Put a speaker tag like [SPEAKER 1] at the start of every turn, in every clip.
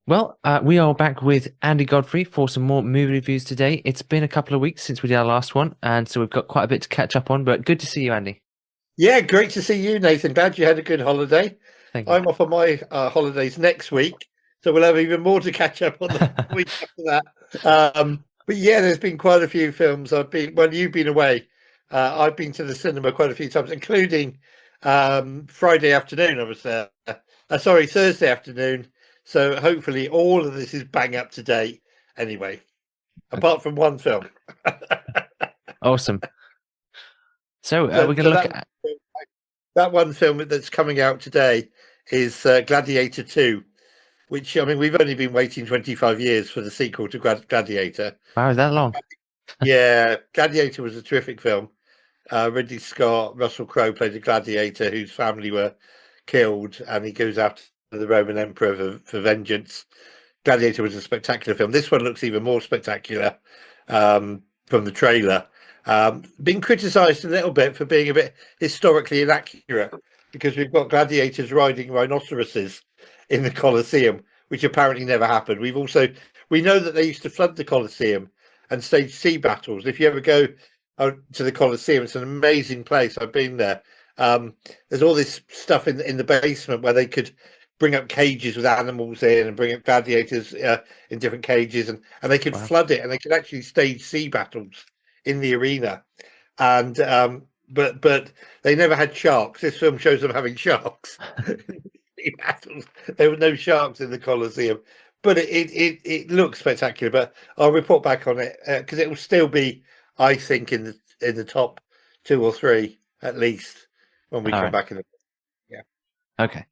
[SPEAKER 1] Well, we are back with Andy Godfrey for some more movie reviews today. It's been a couple of weeks since we did our last one, and so we've got quite a bit to catch up on, but good to see you, Andy.
[SPEAKER 2] Yeah, great to see you, Nathan. Glad you had a good holiday.
[SPEAKER 1] Thank you.
[SPEAKER 2] I'm off on my holidays next week, so we'll have even more to catch up on the week after that. But yeah, there's been quite a few films. Well, you've been away. I've been to the cinema quite a few times, including Friday afternoon. I was there. Sorry, Thursday afternoon. So hopefully all of this is bang up to date. Anyway,
[SPEAKER 1] Okay.
[SPEAKER 2] apart from one film.
[SPEAKER 1] Awesome. So
[SPEAKER 2] So,
[SPEAKER 1] we're going to
[SPEAKER 2] so
[SPEAKER 1] look
[SPEAKER 2] that
[SPEAKER 1] at.
[SPEAKER 2] that one film that's coming out today is Gladiator 2, which, I mean, we've only been waiting 25 years for the sequel to Gladiator.
[SPEAKER 1] Wow, is that long?
[SPEAKER 2] Yeah, Gladiator was a terrific film. Ridley Scott, Russell Crowe played a gladiator whose family were killed, and he goes after the Roman Emperor for vengeance. Gladiator was a spectacular film. This one looks even more spectacular from the trailer. Being criticised a little bit for being a bit historically inaccurate because we've got gladiators riding rhinoceroses in the Colosseum, which apparently never happened. We know that they used to flood the Colosseum and stage sea battles. If you ever go to the Colosseum, it's an amazing place. I've been there. There's all this stuff in the basement where they could bring up cages with animals in and bring up gladiators in different cages, and they could
[SPEAKER 1] Wow.
[SPEAKER 2] flood it and they could actually stage sea battles in the arena. And but they never had sharks. This film shows them having sharks. Sea battles. There were no sharks in the Colosseum, but it looks spectacular. But I'll report back on it because it will still be, I think, in the top two or three at least when we
[SPEAKER 1] All
[SPEAKER 2] come
[SPEAKER 1] right.
[SPEAKER 2] back in. Yeah.
[SPEAKER 1] Okay.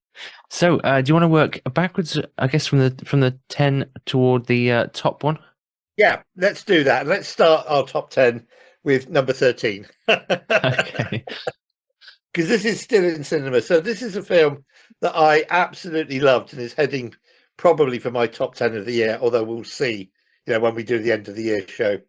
[SPEAKER 1] So do you want to work backwards, I guess, from the 10 toward the top one?
[SPEAKER 2] Yeah, let's do that. Let's start our top 10 with number 13.
[SPEAKER 1] Okay.
[SPEAKER 2] Because this is still in cinema. So this is a film that I absolutely loved and is heading probably for my top 10 of the year, although we'll see, when we do the end of the year show.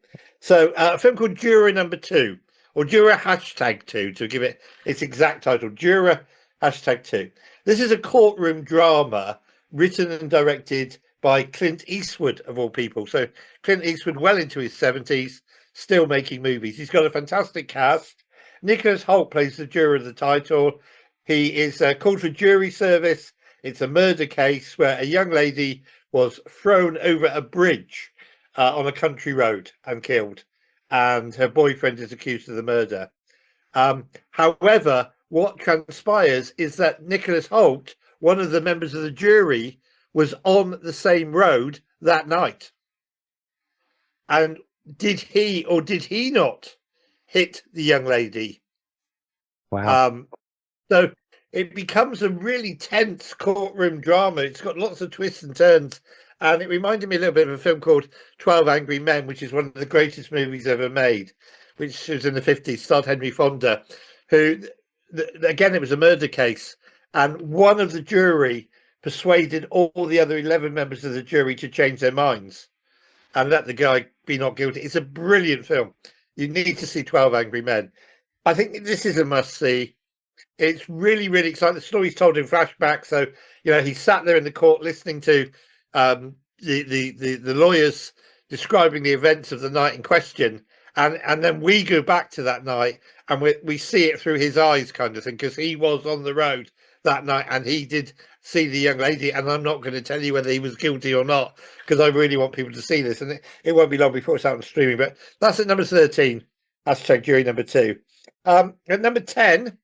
[SPEAKER 2] So a film called Juror Number Two, or Juror hashtag two, to give it its exact title, Juror hashtag two. This is a courtroom drama written and directed by Clint Eastwood, of all people. So Clint Eastwood, well into his 70s, still making movies. He's got a fantastic cast. Nicholas Hoult plays the juror of the title. He is called for jury service. It's a murder case where a young lady was thrown over a bridge on a country road and killed, and her boyfriend is accused of the murder. However, what transpires is that Nicholas Hoult, one of the members of the jury, was on the same road that night. And did he or did he not hit the young lady?
[SPEAKER 1] Wow.
[SPEAKER 2] Um, so it becomes a really tense courtroom drama. It's got lots of twists and turns. And it reminded me a little bit of a film called 12 Angry Men, which is one of the greatest movies ever made, which was in the 50s, starred Henry Fonda, who, again, it was a murder case. And one of the jury persuaded all the other 11 members of the jury to change their minds and let the guy be not guilty. It's a brilliant film. You need to see 12 Angry Men. I think this is a must see. It's really, really exciting. The story's told in flashback. So, he sat there in the court listening to the lawyers describing the events of the night in question. And then we go back to that night and we see it through his eyes, kind of thing, because he was on the road that night and he did see the young lady. And I'm not going to tell you whether he was guilty or not, because I really want people to see this. And it won't be long before it's out on streaming. But that's at number 13. Hashtag jury number 2. At number 10,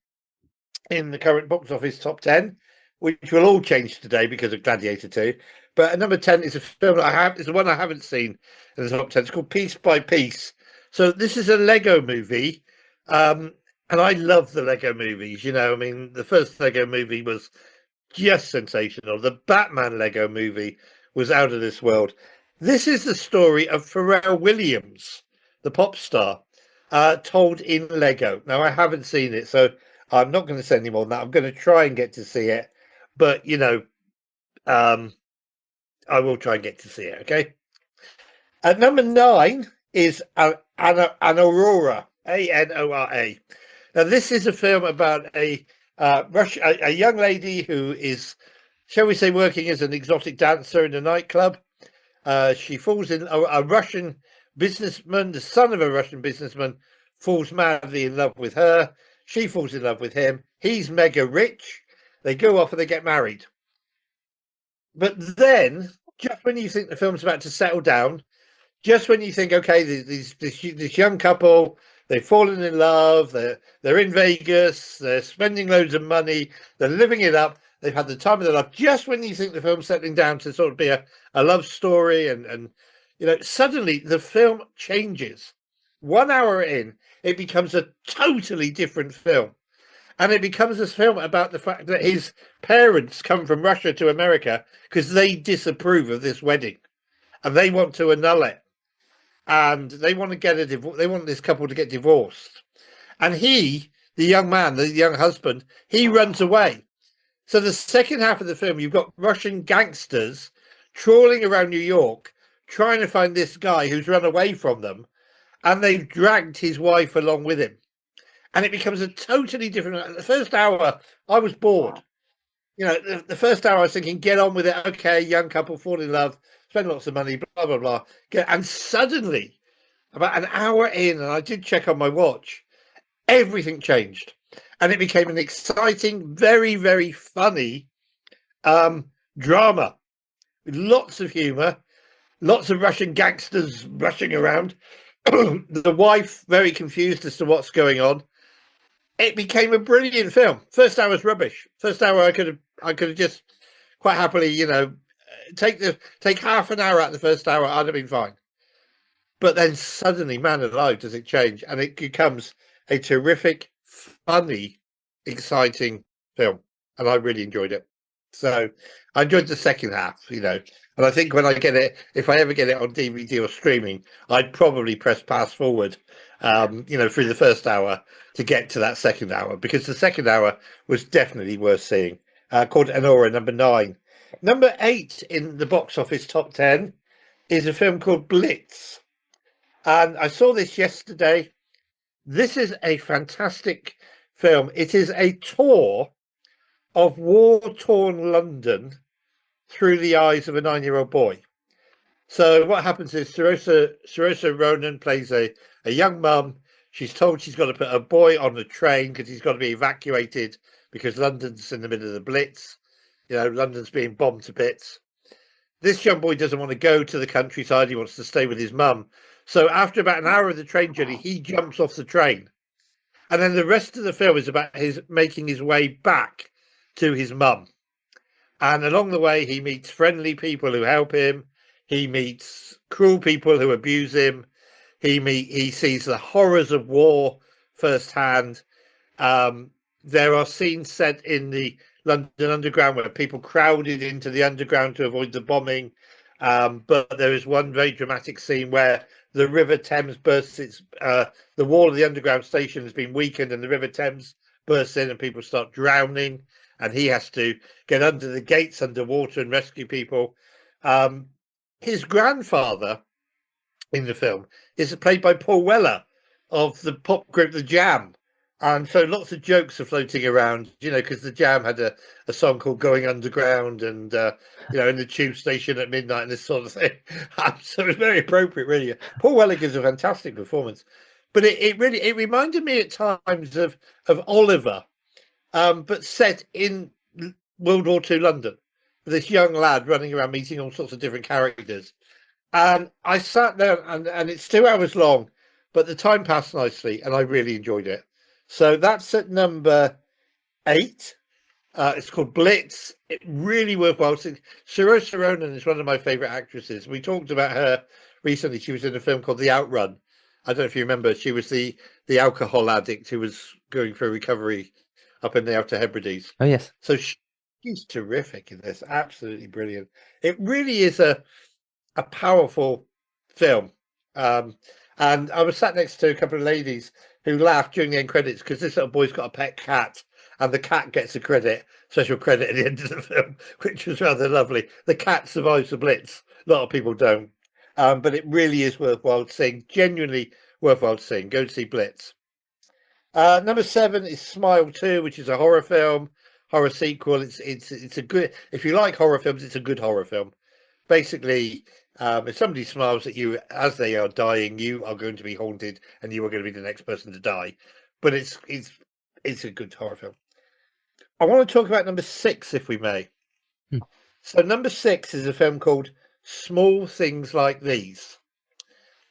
[SPEAKER 2] in the current box office top 10, which will all change today because of Gladiator 2. But at number 10 is a film that is the one I haven't seen in the top 10. It's called Piece by Piece. So this is a Lego movie. And I love the Lego movies. I mean, the first Lego movie was just sensational. The Batman Lego movie was out of this world. This is the story of Pharrell Williams, the pop star, told in Lego. Now, I haven't seen it, so I'm not going to say any more than that. I'm going to try and get to see it, but I will try and get to see it. Okay. At number 9 is an Aurora, Anora. Now, this is a film about a young lady who is shall we say, working as an exotic dancer in a nightclub. She falls in a Russian businessman, the son of a Russian businessman, falls madly in love with her. She falls in love with him. He's mega rich. They go off and they get married. But then, just when you think the film's about to settle down, just when you think, okay, this young couple, they've fallen in love, they're in Vegas, they're spending loads of money, they're living it up, they've had the time of their life. Just when you think the film's settling down to sort of be a love story, and suddenly the film changes. 1 hour in, it becomes a totally different film. And it becomes a film about the fact that his parents come from Russia to America because they disapprove of this wedding and they want to annul it, and they want to get a divorce. They want this couple to get divorced. And he, the young man, the young husband, he runs away. So the second half of the film, you've got Russian gangsters trawling around New York, trying to find this guy who's run away from them, and they've dragged his wife along with him. And it becomes a totally different. The first hour, I was bored. The first hour I was thinking, get on with it. Okay, young couple fall in love, spend lots of money, blah blah blah. And suddenly, about an hour in, and I did check on my watch, everything changed, and it became an exciting, very very funny drama with lots of humour, lots of Russian gangsters rushing around. The wife very confused as to what's going on. It became a brilliant film. First hour was rubbish. First hour I could have just quite happily, take half an hour out of the first hour, I'd have been fine. But then suddenly, man alive, does it change, and it becomes a terrific, funny, exciting film, and I really enjoyed it. So I enjoyed the second half, and I think when I get it, if I ever get it on DVD or streaming, I'd probably press fast forward, through the first hour to get to that second hour, because the second hour was definitely worth seeing. Called Enora, number 9. Number 8 in the box office top 10 is a film called Blitz. And I saw this yesterday. This is a fantastic film. It is a tour of war-torn London through the eyes of a 9-year-old boy. So what happens is Saoirse Ronan plays a young mum. She's told she's got to put her boy on the train because he's got to be evacuated because London's in the middle of the Blitz. London's being bombed to bits. This young boy doesn't want to go to the countryside. He wants to stay with his mum. So after about an hour of the train journey, he jumps off the train. And then the rest of the film is about his making his way back to his mum. And along the way, he meets friendly people who help him. He meets cruel people who abuse him. He sees the horrors of war firsthand. There are scenes set in the London Underground where people crowded into the Underground to avoid the bombing. But there is one very dramatic scene where the River Thames bursts. The wall of the Underground station has been weakened, and the River Thames bursts in, and people start drowning. And he has to get under the gates underwater and rescue people. His grandfather in the film is played by Paul Weller of the pop group The Jam. And so lots of jokes are floating around, because The Jam had a song called Going Underground, and, in the tube station at midnight and this sort of thing. So it's very appropriate, really. Paul Weller gives a fantastic performance. But it reminded me at times of Oliver, but set in World War II London, with this young lad running around meeting all sorts of different characters. And I sat there, and it's 2 hours long, but the time passed nicely, and I really enjoyed it. So that's at number 8. It's called Blitz. It really worthwhile. Saoirse Ronan is one of my favourite actresses. We talked about her recently. She was in a film called The Outrun. I don't know if you remember. She was the alcohol addict who was going through recovery up in the Outer Hebrides.
[SPEAKER 1] Oh, yes.
[SPEAKER 2] So she's terrific in this. Absolutely brilliant. It really is a powerful film. And I was sat next to a couple of ladies who laughed during the end credits because this little boy's got a pet cat, and the cat gets a special credit at the end of the film, which was rather lovely. The cat survives the Blitz. A lot of people don't. But it really is worthwhile seeing, genuinely worthwhile seeing. Go to see Blitz. Number 7 is Smile 2, which is a horror film. horror sequel. It's a good, if you like horror films, it's a good horror film. Basically, if somebody smiles at you as they are dying, you are going to be haunted, and you are going to be the next person to die. But it's a good horror film. I want to talk about number six, if we may.
[SPEAKER 1] Hmm.
[SPEAKER 2] So number six is a film called Small Things Like These.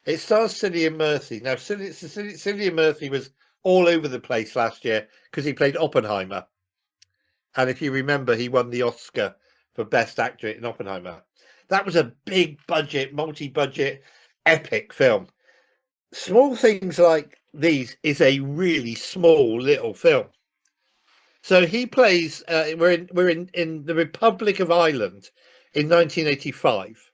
[SPEAKER 2] It stars Cillian Murphy. Now, Cillian Murphy was all over the place last year because he played Oppenheimer. And if you remember, he won the Oscar for Best Actor in Oppenheimer. That was a big budget, multi-budget, epic film. Small Things Like These is a really small little film. So he plays. We're in the Republic of Ireland in 1985,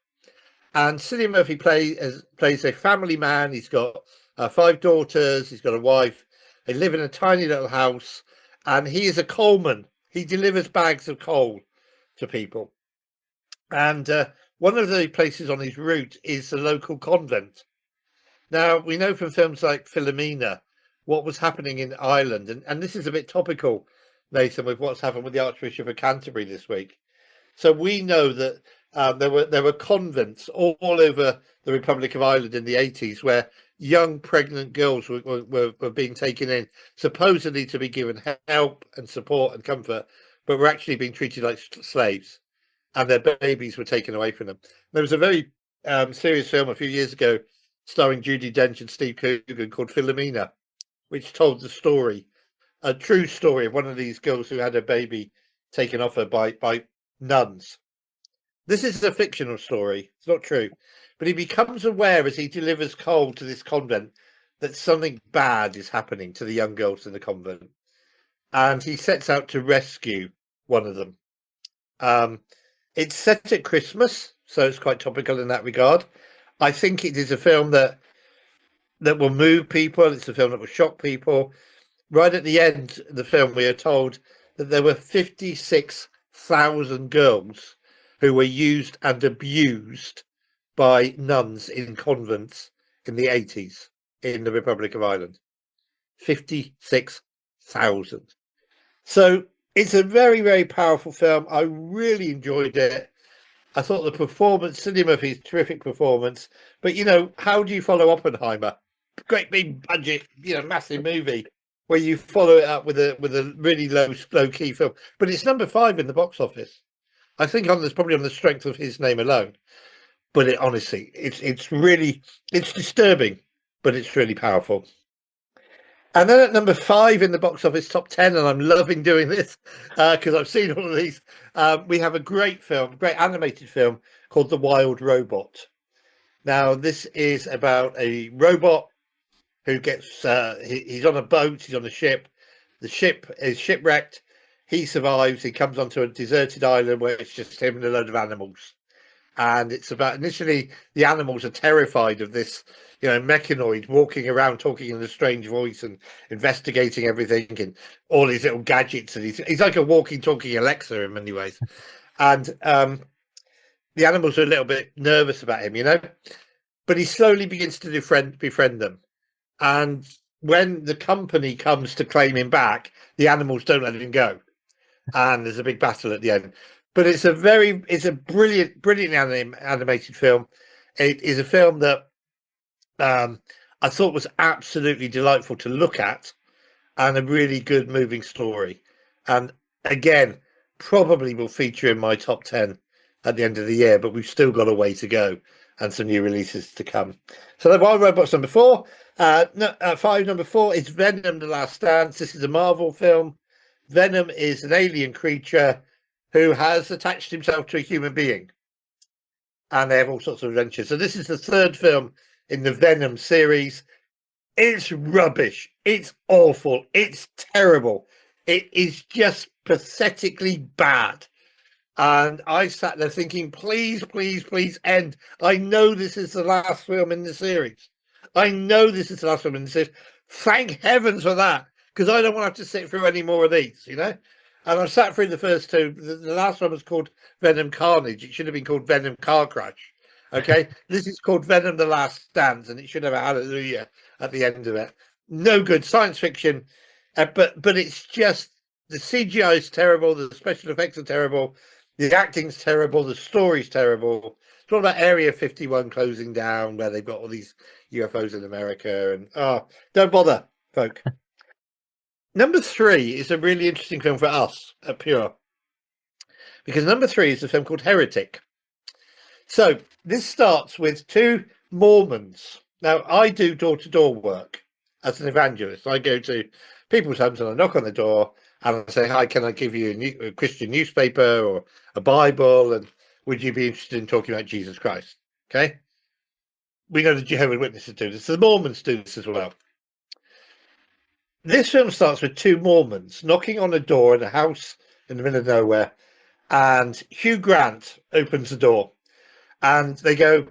[SPEAKER 2] and Cillian Murphy plays a family man. He's got five daughters. He's got a wife. They live in a tiny little house, and he is a coalman. He delivers bags of coal to people. And one of the places on his route is the local convent. Now, we know from films like Philomena what was happening in Ireland, and this is a bit topical, Nathan, with what's happened with the Archbishop of Canterbury this week. So we know that there were convents all over the Republic of Ireland in the 80s where young pregnant girls were being taken in, supposedly to be given help and support and comfort, but were actually being treated like slaves, and their babies were taken away from them. There was a very serious film a few years ago starring Judi Dench and Steve Coogan called Philomena, which told the story, a true story of one of these girls who had a baby taken off her by nuns. This is a fictional story. It's not true. But he becomes aware as he delivers coal to this convent that something bad is happening to the young girls in the convent. And he sets out to rescue one of them. It's set at Christmas, so it's quite topical in that regard. I think it is a film that will move people. It's a film that will shock people. Right at the end of the film, we are told that there were 56,000 girls who were used and abused by nuns in convents in the 80s in the Republic of Ireland. 56,000. So it's a very, very powerful film. I really enjoyed it. I thought the performance, Cillian Murphy's terrific performance. But, how do you follow Oppenheimer? Great big budget, massive movie where you follow it up with a really low key film. But it's number 5 in the box office. I think probably on the strength of his name alone. But honestly, it's really disturbing, but it's really powerful. And then at number 5 in the box office top 10, and I'm loving doing this because I've seen all of these. We have a great animated film called The Wild Robot. Now, this is about a robot who gets he's on a boat, he's on a ship. The ship is shipwrecked. He survives. He comes onto a deserted island where it's just him and a load of animals. And it's about, initially the animals are terrified of this, mechanoid walking around talking in a strange voice and investigating everything and all these little gadgets, and he's like a walking talking Alexa in many ways. And the animals are a little bit nervous about him, but he slowly begins to befriend them. And when the company comes to claim him back, the animals don't let him go, and there's a big battle at the end. But it's a brilliant animated film. It is a film that I thought was absolutely delightful to look at, and a really good moving story. And again, probably will feature in my top 10 at the end of the year, but we've still got a way to go and some new releases to come. So the Wild Robots number 4. 5, number 4 is Venom: The Last Dance. This is a Marvel film. Venom is an alien creature who has attached himself to a human being, and they have all sorts of adventures. So this is the 3rd film in the Venom series. It's rubbish. It's awful. It's terrible. It is just pathetically bad. And I sat there thinking, please, please, please end. I know this is the last film in the series. Thank heavens for that, because I don't want to have to sit through any more of these, And I sat through the first 2. The last one was called Venom Carnage. It should have been called Venom Car Crash. Okay, this is called Venom: The Last Dance, and it should have a hallelujah at the end of it. No good science fiction, but it's just the CGI is terrible, the special effects are terrible, the acting's terrible, the story's terrible. It's all about Area 51 closing down, where they've got all these UFOs in America, and don't bother, folk. Number 3 is a really interesting film for us at Pure, because number 3 is a film called Heretic. So this starts with 2 Mormons. Now, I do door-to-door work as an evangelist. I go to people's homes and I knock on the door and I say, hi, can I give you a Christian newspaper or a Bible? And would you be interested in talking about Jesus Christ? Okay. We know the Jehovah's Witnesses do this. The Mormons do this as well. This film starts with 2 Mormons knocking on a door in a house in the middle of nowhere. And Hugh Grant opens the door and they go,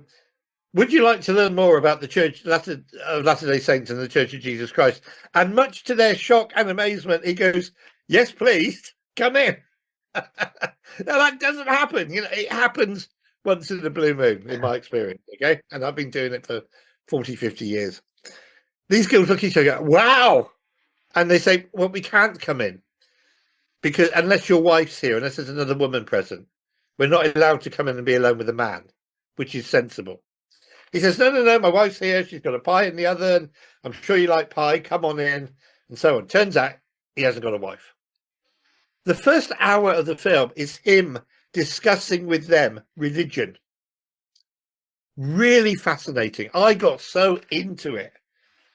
[SPEAKER 2] would you like to learn more about the Church of Latter-day Saints and the Church of Jesus Christ? And much to their shock and amazement, he goes, yes, please, come in. Now, that doesn't happen. You know, it happens once in a blue moon, in my experience, okay? And I've been doing it for 40, 50 years. These girls look at each other and go, wow. And they say, well, we can't come in because unless your wife's here, unless there's another woman present, we're not allowed to come in and be alone with a man, which is sensible. He says, no, my wife's here. She's got a pie in the oven. I'm sure you like pie. Come on in. And so on. Turns out he hasn't got a wife. The first hour of the film is him discussing with them religion. Really fascinating. I got so into it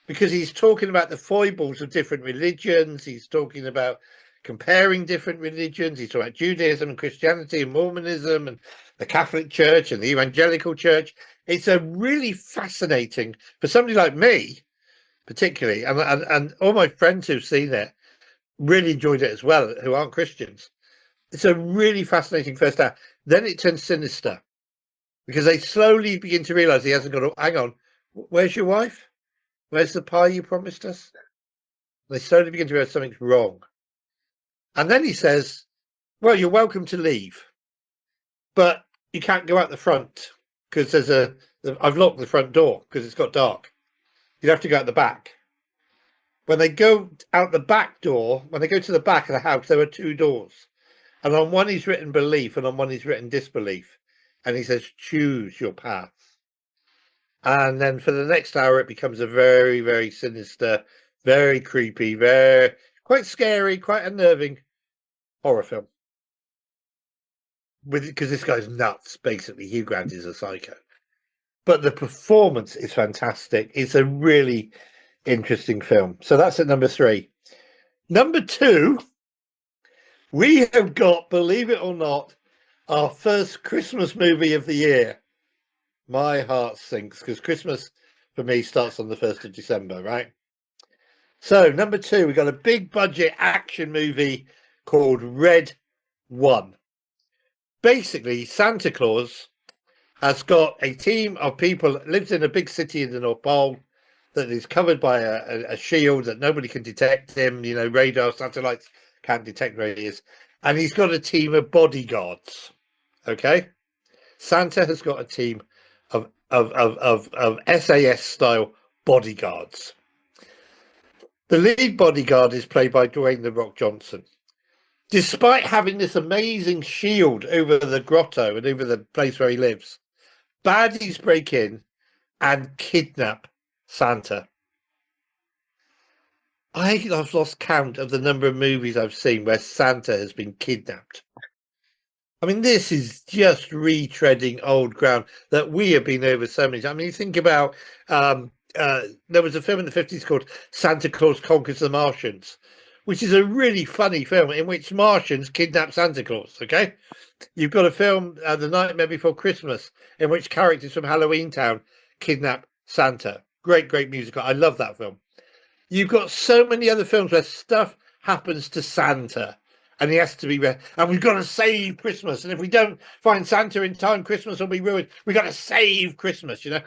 [SPEAKER 2] because he's talking about the foibles of different religions. He's talking about comparing different religions. He's talking about Judaism and Christianity and Mormonism and the Catholic Church and the Evangelical Church. It's a really fascinating, for somebody like me, particularly, and all my friends who've seen it really enjoyed it as well, who aren't Christians. It's a really fascinating first hour. Then it turns sinister because they slowly begin to realize he hasn't got a, hang on, where's your wife? Where's the pie you promised us? They slowly begin to realize something's wrong. And then he says, well, you're welcome to leave, but you can't go out the front because I've locked the front door because it's got dark. You'd have to go out the back. When they go out the back door, when they go to the back of the house, there are 2 doors. And on one is written belief and on one is written disbelief. And he says, choose your path. And then for the next hour, it becomes a very, very sinister, very creepy, very quite scary, quite unnerving horror film. Because this guy's nuts, basically. Hugh Grant is a psycho. But the performance is fantastic. It's a really interesting film. So that's at number 3. Number 2, we have got, believe it or not, our first Christmas movie of the year. My heart sinks because Christmas for me starts on the 1st of December, right? So number 2, we got a big budget action movie called Red 1. Basically, Santa Claus has got a team of people, lives in a big city in the North Pole that is covered by a shield that nobody can detect him. You know, radar, satellites can't detect where he is. And he's got a team of bodyguards. Okay? Santa has got a team of SAS style bodyguards. The lead bodyguard is played by Dwayne "The Rock" Johnson. Despite having this amazing shield over the grotto and over the place where he lives, baddies break in and kidnap Santa. I've lost count of the number of movies I've seen where Santa has been kidnapped. I mean, this is just retreading old ground that we have been over so many times. I mean, you think about there was a film in the 50s called Santa Claus Conquers the Martians, which is a really funny film in which Martians kidnap Santa Claus, okay? You've got a film, The Nightmare Before Christmas, in which characters from Halloween Town kidnap Santa. Great, great musical. I love that film. You've got so many other films where stuff happens to Santa and he has to be there. And we've got to save Christmas. And if we don't find Santa in time, Christmas will be ruined. We've got to save Christmas, you know.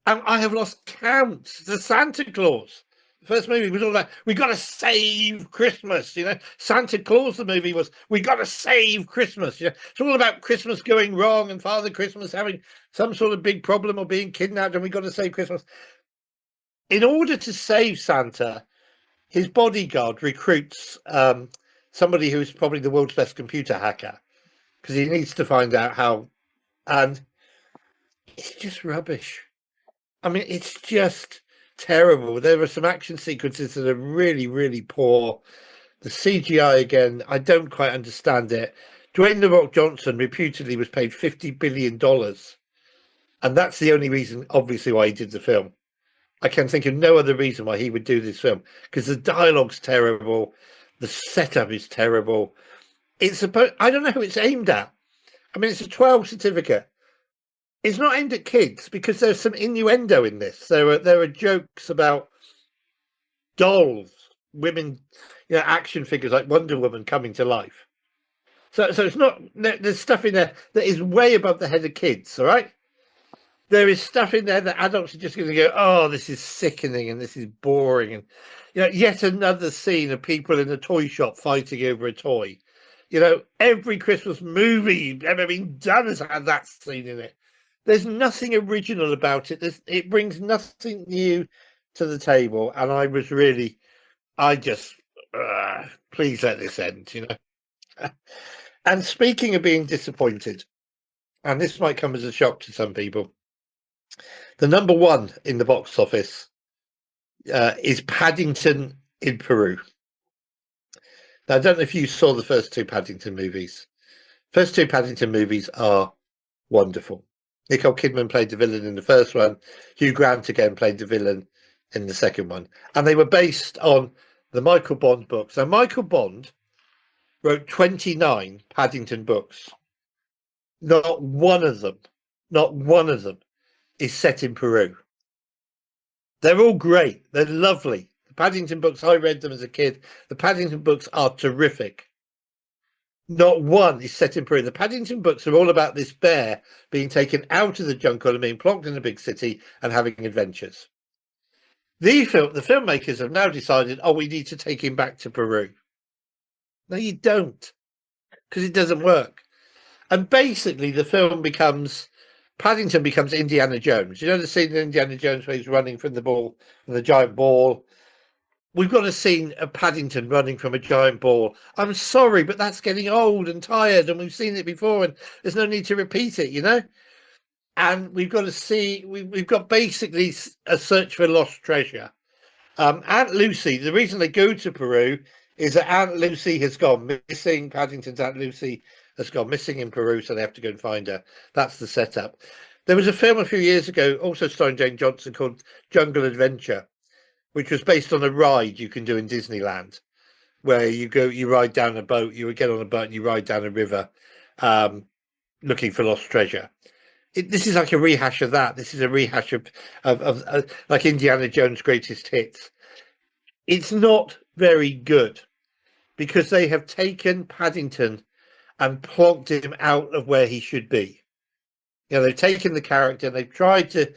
[SPEAKER 2] And I have lost count. The Santa Claus. The first movie was all about, we got to save Christmas, you know. Santa Claus, the movie was, we got to save Christmas. You know? It's all about Christmas going wrong and Father Christmas having some sort of big problem or being kidnapped and we got to save Christmas. In order to save Santa, his bodyguard recruits somebody who's probably the world's best computer hacker, because he needs to find out how, and it's just rubbish. I mean, it's just terrible. There are some action sequences that are really, really poor. The CGI again, I don't quite understand it. Dwayne The Rock Johnson reputedly was paid $50 billion, and that's the only reason, obviously, why he did the film. I can think of no other reason why he would do this film, because the dialogue's terrible, the setup is terrible. It's supposed, I don't know who it's aimed at. I mean, it's a 12 certificate. It's not aimed at kids because there's some innuendo in this. There are jokes about dolls, women, action figures like Wonder Woman coming to life. So it's not. There's stuff in there that is way above the head of kids. All right. There is stuff in there that adults are just going to go, oh, this is sickening and this is boring, and yet another scene of people in a toy shop fighting over a toy. Every Christmas movie ever been done has had that scene in it. There's nothing original about it. It brings nothing new to the table, and I just, please let this end. And speaking of being disappointed, and this might come as a shock to some people, the number one in the box office is Paddington in Peru. Now, I don't know if you saw the first two Paddington movies. First two Paddington movies are wonderful. Nicole Kidman played the villain in the first one. Hugh Grant again played the villain in the second one. And they were based on the Michael Bond books. Now, Michael Bond wrote 29 Paddington books. Not one of them is set in Peru. They're all great. They're lovely. The Paddington books, I read them as a kid. The Paddington books are terrific. Not one is set in Peru. The Paddington books are all about this bear being taken out of the jungle and being plonked in a big city and having adventures. The filmmakers have now decided, we need to take him back to Peru. No, you don't, because it doesn't work. And basically, Paddington becomes Indiana Jones. You know the scene in Indiana Jones where he's running from the giant ball? We've got a scene of Paddington running from a giant ball. I'm sorry, but that's getting old and tired, and we've seen it before, and there's no need to repeat it, And we've got basically a search for lost treasure. Aunt Lucy, the reason they go to Peru is that Aunt Lucy has gone missing. Paddington's Aunt Lucy has gone missing in Peru, so they have to go and find her. That's the setup. There was a film a few years ago, also starring Jane Johnson, called Jungle Adventure, which was based on a ride you can do in Disneyland, where you ride down a boat, you would get on a boat and you ride down a river looking for lost treasure. This is like a rehash of that. This is a rehash of like Indiana Jones' greatest hits. It's not very good because they have taken Paddington and plonked him out of where he should be. They've taken the character and they've tried to,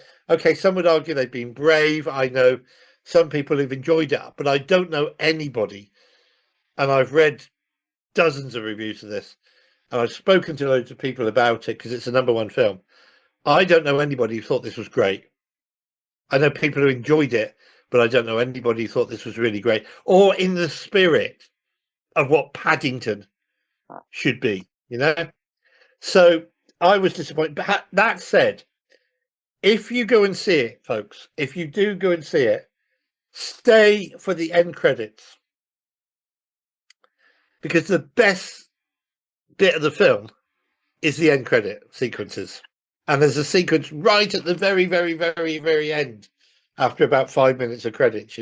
[SPEAKER 2] some would argue they've been brave. I know some people who've enjoyed it, but I don't know anybody. And I've read dozens of reviews of this, and I've spoken to loads of people about it because it's a number one film. I don't know anybody who thought this was great. I know people who enjoyed it, but I don't know anybody who thought this was really great or in the spirit of what Paddington should be, So I was disappointed. But that said, if you go and see it, folks, if you do go and see it, stay for the end credits, because the best bit of the film is the end credit sequences. And there's a sequence right at the very, very, very, very end after about 5 minutes of credits,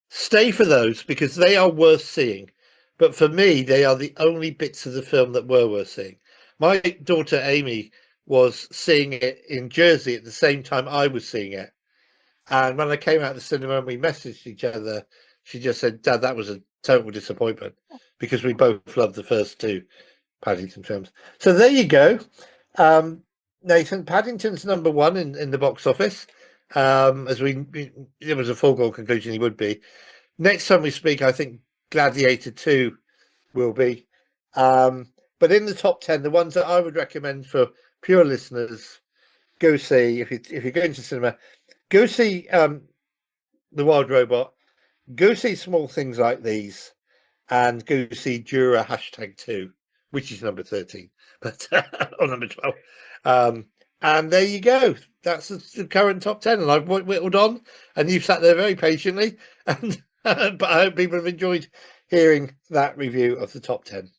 [SPEAKER 2] Stay for those because they are worth seeing. But for me, they are the only bits of the film that were worth seeing. My daughter Amy was seeing it in Jersey at the same time I was seeing it. And when I came out of the cinema and we messaged each other, she just said, Dad, that was a total disappointment because we both loved the first two Paddington films. So there you go. Nathan, Paddington's number one in the box office. It was a foregone conclusion he would be. Next time we speak, I think Gladiator 2 will be. But in the top 10, the ones that I would recommend for pure listeners, go see, if you're going to cinema, go see The Wild Robot, go see Small Things Like These, and go see Jura #2, which is number 13, but or number 12. And there you go. That's the current top 10, and I've whittled on, and you've sat there very patiently. And but I hope people have enjoyed hearing that review of the top 10.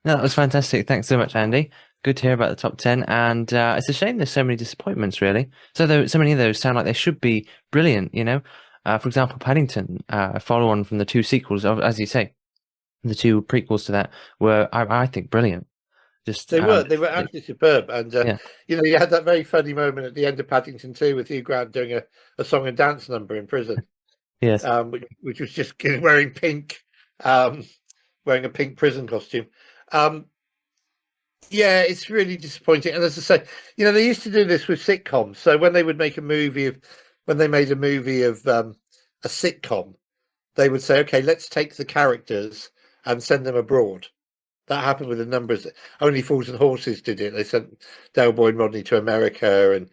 [SPEAKER 1] No, that was fantastic. Thanks so much, Andy. Good to hear about the top 10. And it's a shame there's so many disappointments, really. So many of those sound like they should be brilliant, you know? For example, Paddington, a follow on from the two sequels, as you say, the two prequels to that were, I think, brilliant. Just,
[SPEAKER 2] They were actually superb, and
[SPEAKER 1] yeah,
[SPEAKER 2] you had that very funny moment at the end of Paddington 2 with Hugh Grant doing a song and dance number in prison,
[SPEAKER 1] yes,
[SPEAKER 2] which was just wearing pink, um, wearing a pink prison costume. Um, yeah, it's really disappointing. And as I say, they used to do this with sitcoms. So when they would make a movie of, when they made a movie of a sitcom, they would say, okay, let's take the characters and send them abroad. That happened with the numbers. Only Fools and Horses did it. They sent Del Boy and Rodney to America, and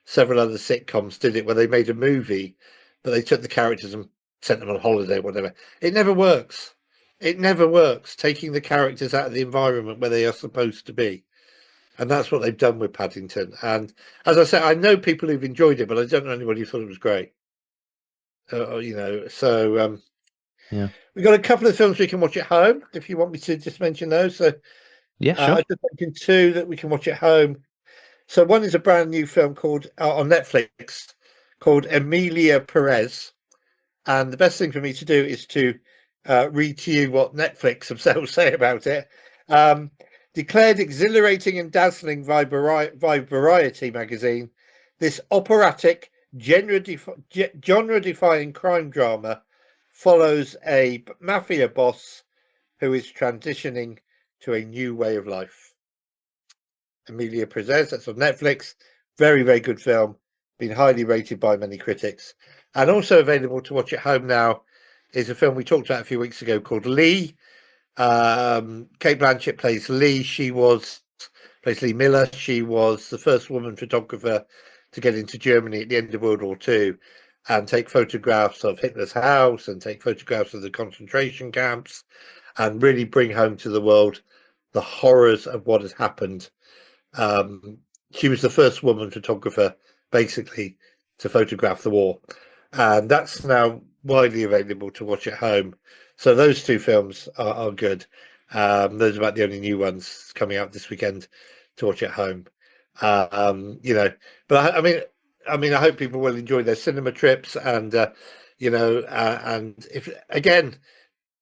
[SPEAKER 2] several other sitcoms did it where they made a movie, but they took the characters and sent them on holiday or whatever. It never works. It never works, taking the characters out of the environment where they are supposed to be. And that's what they've done with Paddington. And as I said, I know people who've enjoyed it, but I don't know anybody who thought it was great. So
[SPEAKER 1] yeah,
[SPEAKER 2] we've got a couple of films we can watch at home, if you want me to just mention those. So
[SPEAKER 1] yeah,
[SPEAKER 2] I
[SPEAKER 1] sure.
[SPEAKER 2] just mentioned two that we can watch at home. So one is a brand new film called on Netflix called Emilia Perez. And the best thing for me to do is to read to you what Netflix themselves say about it. Um, Declared exhilarating and dazzling by Variety magazine, this operatic, genre-defying crime drama follows a mafia boss who is transitioning to a new way of life. Emilia Perez, that's on Netflix. Very, very good film. Been highly rated by many critics. And also available to watch at home now is a film we talked about a few weeks ago called Lee. Kate Blanchett plays Lee. Plays Lee Miller. She was the first woman photographer to get into Germany at the end of World War II and take photographs of Hitler's house and take photographs of the concentration camps and really bring home to the world the horrors of what had happened. She was the first woman photographer, basically, to photograph the war, and that's now widely available to watch at home. So those two films are good. Those are about the only new ones coming out this weekend to watch at home. But I hope people will enjoy their cinema trips, and and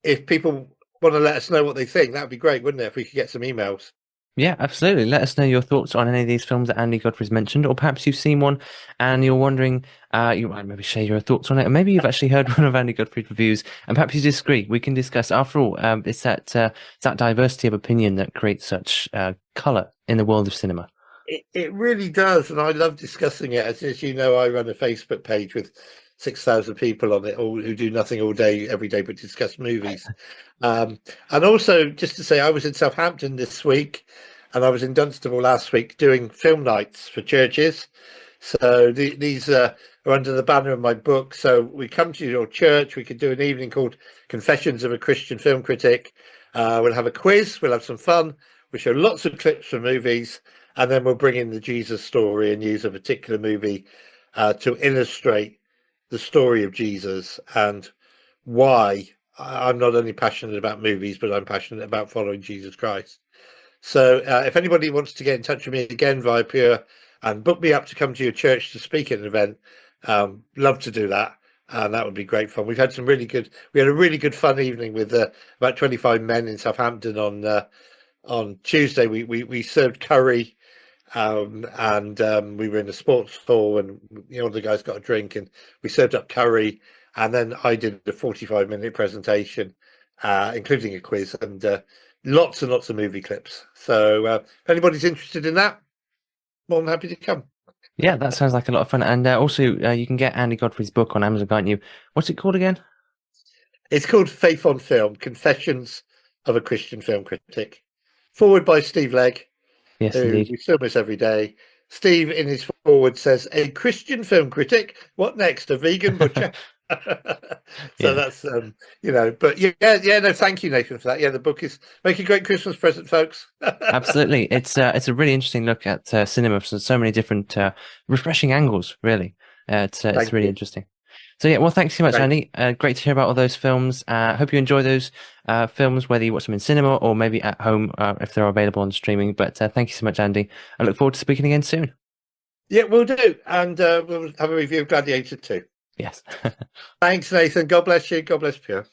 [SPEAKER 2] if people want to let us know what they think, that'd be great, wouldn't it? If we could get some emails.
[SPEAKER 1] Yeah, absolutely. Let us know your thoughts on any of these films that Andy Godfrey's mentioned, or perhaps you've seen one and you're wondering, you might maybe share your thoughts on it, or maybe you've actually heard one of Andy Godfrey's reviews and perhaps you disagree. We can discuss. After all, it's that diversity of opinion that creates such colour in the world of cinema.
[SPEAKER 2] It really does, and I love discussing it. As you know, I run a Facebook page with 6,000 people on it, all who do nothing all day, every day, but discuss movies. And also, just to say, I was in Southampton this week, and I was in Dunstable last week doing film nights for churches. So these are under the banner of my book. So we come to your church. We could do an evening called Confessions of a Christian Film Critic. We'll have a quiz. We'll have some fun. We'll show lots of clips from movies, and then we'll bring in the Jesus story and use a particular movie to illustrate the story of Jesus and why I'm not only passionate about movies, but I'm passionate about following Jesus Christ. So if anybody wants to get in touch with me again via Pure and book me up to come to your church to speak at an event, love to do that. And that would be great fun. We had a really good fun evening with about 25 men in Southampton on Tuesday. We served curry, and we were in a sports hall, and the guys got a drink, and we served up curry, and then I did a 45-minute presentation, including a quiz, and lots and lots of movie clips. So if anybody's interested in that, more than happy to come.
[SPEAKER 1] Yeah, that sounds like a lot of fun. And also, you can get Andy Godfrey's book on Amazon, can't you? What's it called again?
[SPEAKER 2] It's called Faith on Film: Confessions of a Christian Film Critic, forward by Steve Legg,
[SPEAKER 1] Yes,
[SPEAKER 2] who
[SPEAKER 1] indeed.
[SPEAKER 2] we film this every day. Steve, in his forward, says, "A Christian film critic. What next? A vegan butcher?" So
[SPEAKER 1] Yeah.
[SPEAKER 2] that's but yeah, no, thank you, Nathan, for that. Yeah, the book is make a great Christmas present, folks.
[SPEAKER 1] Absolutely. It's a really interesting look at cinema from so many different refreshing angles, really. It's
[SPEAKER 2] Thank
[SPEAKER 1] really
[SPEAKER 2] you.
[SPEAKER 1] interesting. So yeah, well, thanks so much,
[SPEAKER 2] Great.
[SPEAKER 1] Andy. Great to hear about all those films. Hope you enjoy those films, whether you watch them in cinema or maybe at home if they're available on streaming. But thank you so much, Andy. I look forward to speaking again soon.
[SPEAKER 2] Yeah, we'll do. And we'll have a review of Gladiator 2.
[SPEAKER 1] Yes.
[SPEAKER 2] Thanks, Nathan. God bless you. God bless Pierre.